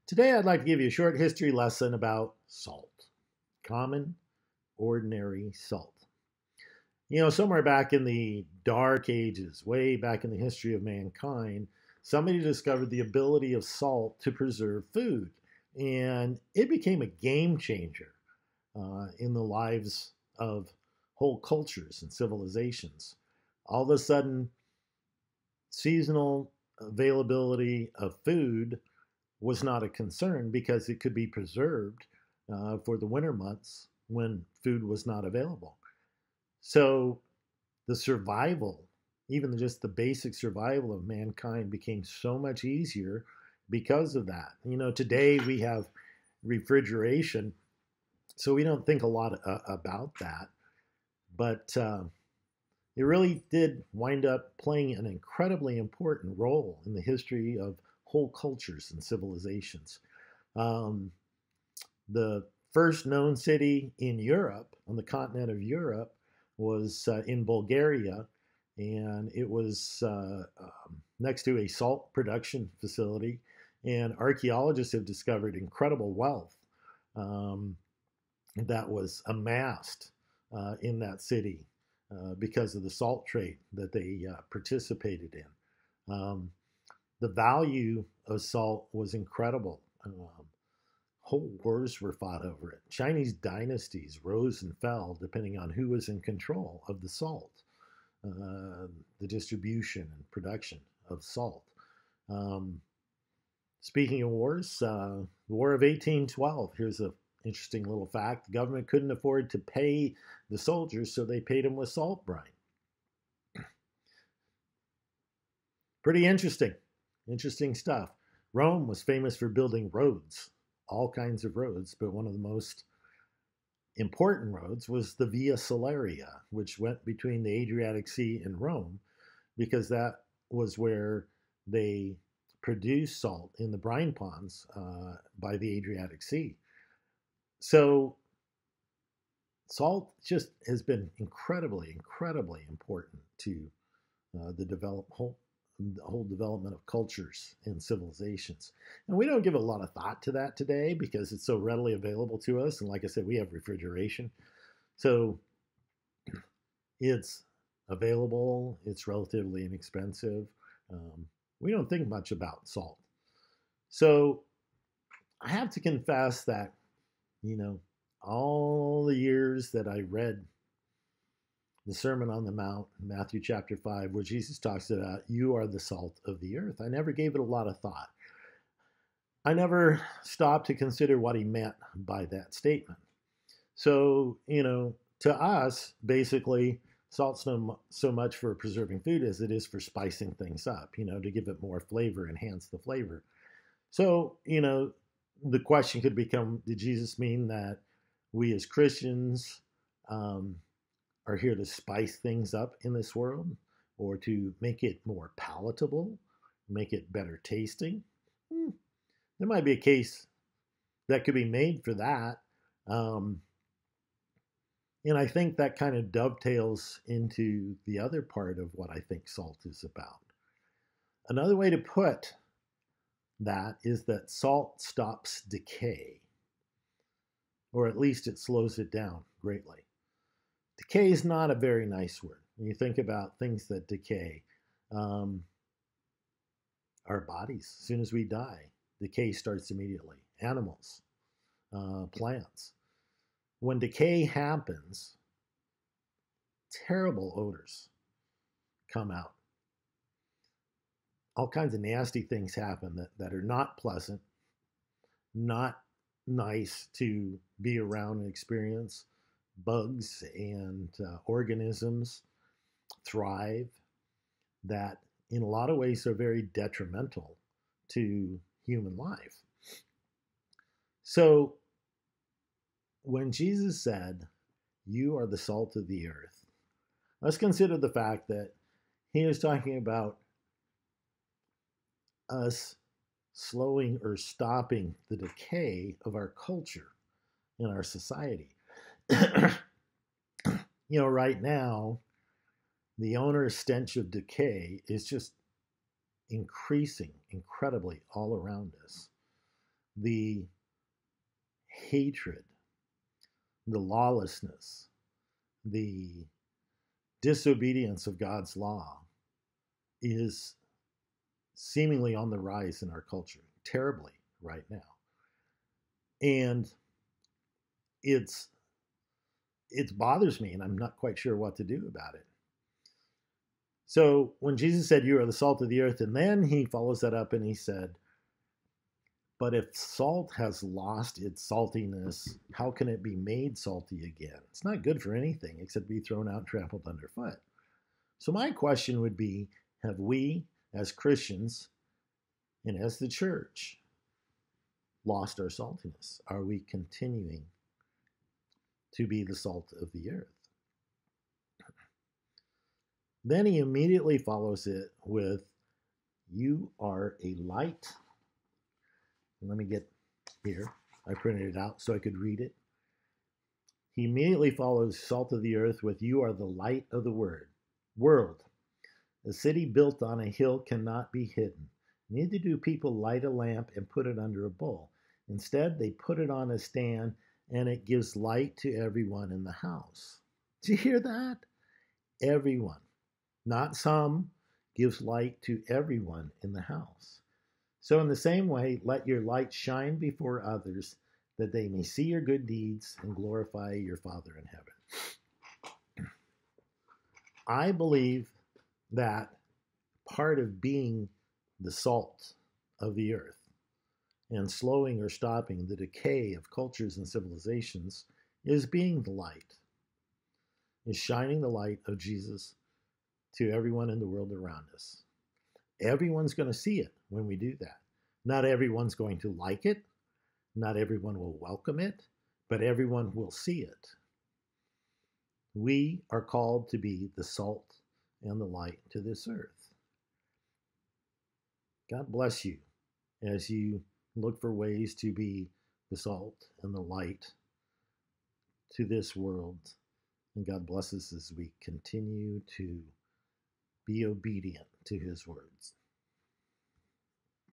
Today, I'd like to give you a short history lesson about salt. Common, ordinary salt. Somewhere back in the dark ages, way back in the history of mankind, somebody discovered the ability of salt to preserve food. And it became a game changer in the lives of whole cultures and civilizations. All of a sudden, seasonal availability of food was not a concern because it could be preserved for the winter months when food was not available. So the survival, even just the basic survival of mankind, became so much easier because of that. Today we have refrigeration, so we don't think a lot about that. But it really did wind up playing an incredibly important role in the history of whole cultures and civilizations. The first known city in Europe, on the continent of Europe, was in Bulgaria, and it was next to a salt production facility. And archaeologists have discovered incredible wealth that was amassed in that city because of the salt trade that they participated in. The value of salt was incredible. Whole wars were fought over it. Chinese dynasties rose and fell depending on who was in control of the salt, the distribution and production of salt. Speaking of wars, the War of 1812, here's an interesting little fact. The government couldn't afford to pay the soldiers, so they paid them with salt brine. Pretty interesting stuff. Rome was famous for building roads, all kinds of roads, but one of the most important roads was the Via Salaria, which went between the Adriatic Sea and Rome, because that was where they produced salt in the brine ponds by the Adriatic Sea. So salt just has been incredibly important to the whole development of cultures and civilizations. And we don't give a lot of thought to that today because it's so readily available to us. And like I said, we have refrigeration. So it's available, it's relatively inexpensive. We don't think much about salt. So I have to confess that, all the years that I read the Sermon on the Mount, Matthew chapter 5, where Jesus talks about, you are the salt of the earth, I never gave it a lot of thought. I never stopped to consider what he meant by that statement. So, to us, basically, salt's not so much for preserving food as it is for spicing things up, to give it more flavor, enhance the flavor. So, the question could become, did Jesus mean that we as Christians are here to spice things up in this world, or to make it more palatable, make it better tasting? There might be a case that could be made for that. And I think that kind of dovetails into the other part of what I think salt is about. Another way to put that is that salt stops decay, or at least it slows it down greatly. Decay is not a very nice word. When you think about things that decay, our bodies, as soon as we die, decay starts immediately. Animals, plants. When decay happens, terrible odors come out. All kinds of nasty things happen that are not pleasant, not nice to be around and experience. Bugs and organisms thrive that in a lot of ways are very detrimental to human life. So when Jesus said, you are the salt of the earth, let's consider the fact that he is talking about us slowing or stopping the decay of our culture in our society. Right now, the onerous stench of decay is just increasing incredibly all around us. the hatred, the lawlessness, the disobedience of God's law is seemingly on the rise in our culture, terribly right now. And it bothers me, and I'm not quite sure what to do about it. So when Jesus said, "You are the salt of the earth," and then he follows that up and he said, "But if salt has lost its saltiness, how can it be made salty again? It's not good for anything except be thrown out and trampled underfoot." So my question would be, have we as Christians and as the church lost our saltiness? Are we continuing to be the salt of the earth? Then he immediately follows it with, "You are a light." And let me get here. I printed it out so I could read it. He immediately follows salt of the earth with, "You are the light of the world. A city built on a hill cannot be hidden. Neither do people light a lamp and put it under a bowl. Instead, they put it on a stand, and it gives light to everyone in the house." Do you hear that? Everyone, not some, gives light to everyone in the house. So in the same way, let your light shine before others, that they may see your good deeds and glorify your Father in heaven. I believe that part of being the salt of the earth and slowing or stopping the decay of cultures and civilizations is being the light, is shining the light of Jesus to everyone in the world around us. Everyone's going to see it when we do that. Not everyone's going to like it. Not everyone will welcome it, but everyone will see it. We are called to be the salt and the light to this earth. God bless you as you look for ways to be the salt and the light to this world. And God bless us as we continue to be obedient to his words.